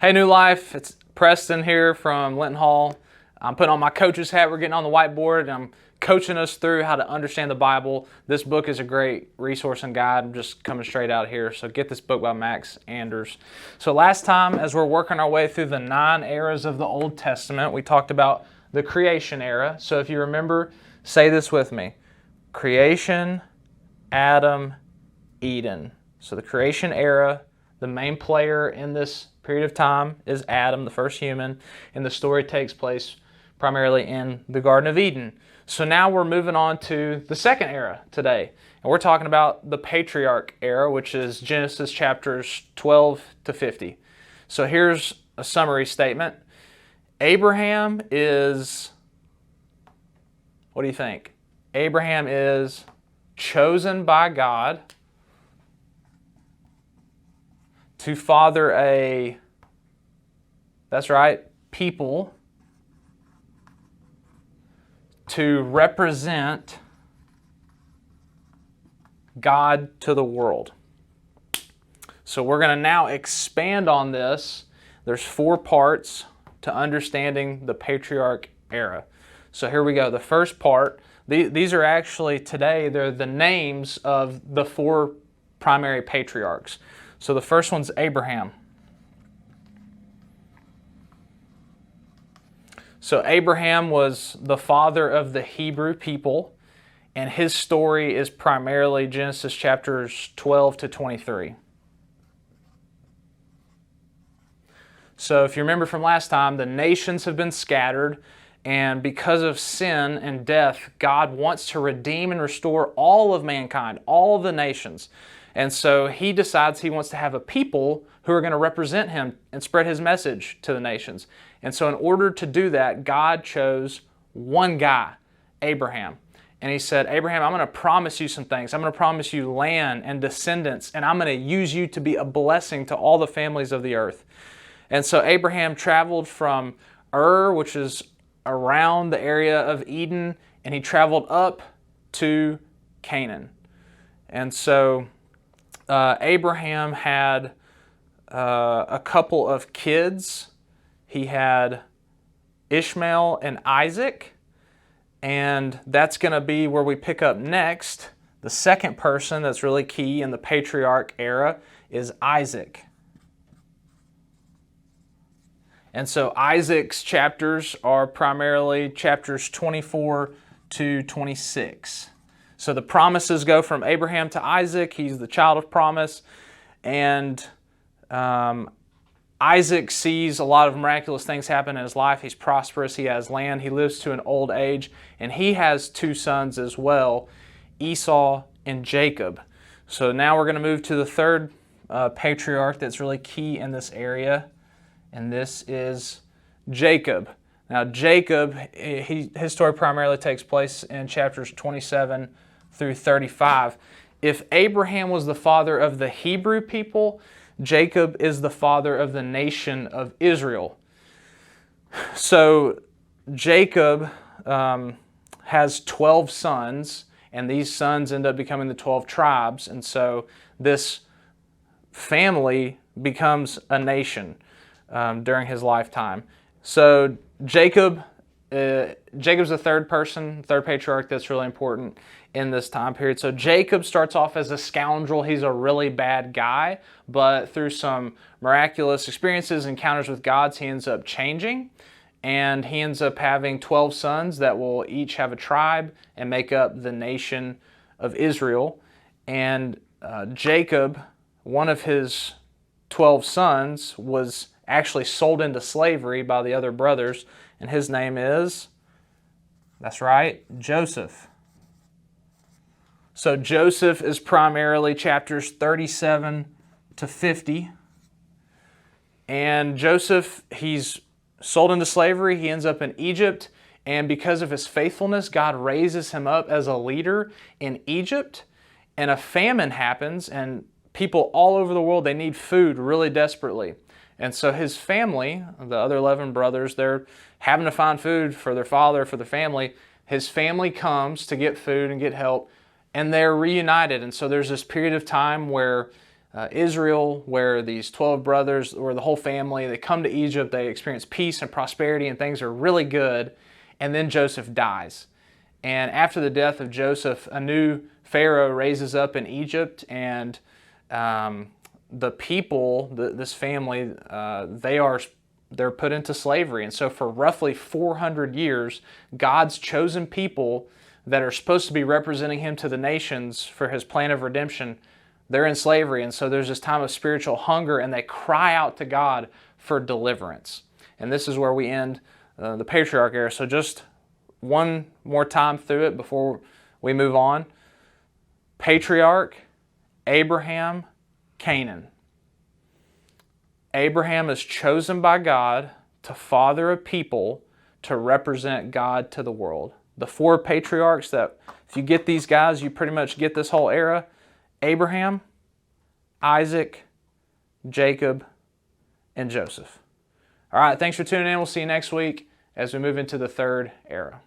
Hey, New Life, it's Preston here from Linton Hall. I'm putting on my coach's hat. We're getting on the whiteboard and I'm coaching us through how to understand the Bible. This book is a great resource and guide. I'm just coming straight out here. So get this book by Max Anders. So last time, as we're working our way through the 9 eras of the Old Testament, we talked about the creation era. So if you remember, say this with me. Creation, Adam, Eden. So the creation era, the main player in this period of time is Adam, the first human, and the story takes place primarily in the Garden of Eden. So now we're moving on to the second era today, and we're talking about the Patriarch Era, which is Genesis chapters 12 to 50. So here's a summary statement. Abraham is, what do you think? Abraham is chosen by God to father that's right, people to represent God to the world. So we're going to now expand on this. There's 4 parts to understanding the Patriarch Era. So here we go. The first part, these are actually today, they're the names of the 4 primary patriarchs. So the first one's Abraham. So Abraham was the father of the Hebrew people, and his story is primarily Genesis chapters 12 to 23. So if you remember from last time, the nations have been scattered, and because of sin and death, God wants to redeem and restore all of mankind, all of the nations. And so he decides he wants to have a people who are going to represent him and spread his message to the nations. And so in order to do that, God chose one guy, Abraham. And he said, Abraham, I'm going to promise you some things. I'm going to promise you land and descendants, and I'm going to use you to be a blessing to all the families of the earth. And so Abraham traveled from Ur, which is around the area of Eden, and he traveled up to Canaan. And so Abraham had a couple of kids. He had Ishmael and Isaac, and that's going to be where we pick up next. The second person that's really key in the Patriarch Era is Isaac. And so Isaac's chapters are primarily chapters 24 to 26. So the promises go from Abraham to Isaac. He's the child of promise. And Isaac sees a lot of miraculous things happen in his life. He's prosperous. He has land. He lives to an old age. And he has 2 sons as well, Esau and Jacob. So now we're going to move to the third patriarch that's really key in this area. And this is Jacob. Now Jacob, his story primarily takes place in chapters 27 through 35. If Abraham was the father of the Hebrew people, Jacob is the father of the nation of Israel. So Jacob has 12 sons, and these sons end up becoming the 12 tribes. And so this family becomes a nation during his lifetime. So Jacob's the third patriarch that's really important in this time period. So Jacob starts off as a scoundrel. He's a really bad guy, but through some miraculous experiences, encounters with God, he ends up changing, and he ends up having 12 sons that will each have a tribe and make up the nation of Israel. And Jacob, one of his 12 sons, was actually sold into slavery by the other brothers, and his name is, that's right, Joseph. So Joseph is primarily chapters 37 to 50. And Joseph, he's sold into slavery. He ends up in Egypt. And because of his faithfulness, God raises him up as a leader in Egypt. And a famine happens, and people all over the world, they need food really desperately. And so his family, the other 11 brothers, they're having to find food for their father, for the family. His family comes to get food and get help, and they're reunited. And so there's this period of time where Israel, where these 12 brothers, or the whole family, they come to Egypt, they experience peace and prosperity, and things are really good, and then Joseph dies. And after the death of Joseph, a new Pharaoh raises up in Egypt, and the people, this family, they're put into slavery. And so for roughly 400 years, God's chosen people that are supposed to be representing Him to the nations for His plan of redemption, they're in slavery. And so there's this time of spiritual hunger, and they cry out to God for deliverance. And this is where we end the Patriarch Era. So just one more time through it before we move on. Patriarch, Abraham, Canaan. Abraham is chosen by God to father a people to represent God to the world. The four patriarchs that, if you get these guys, you pretty much get this whole era. Abraham, Isaac, Jacob, and Joseph. All right, thanks for tuning in. We'll see you next week as we move into the third era.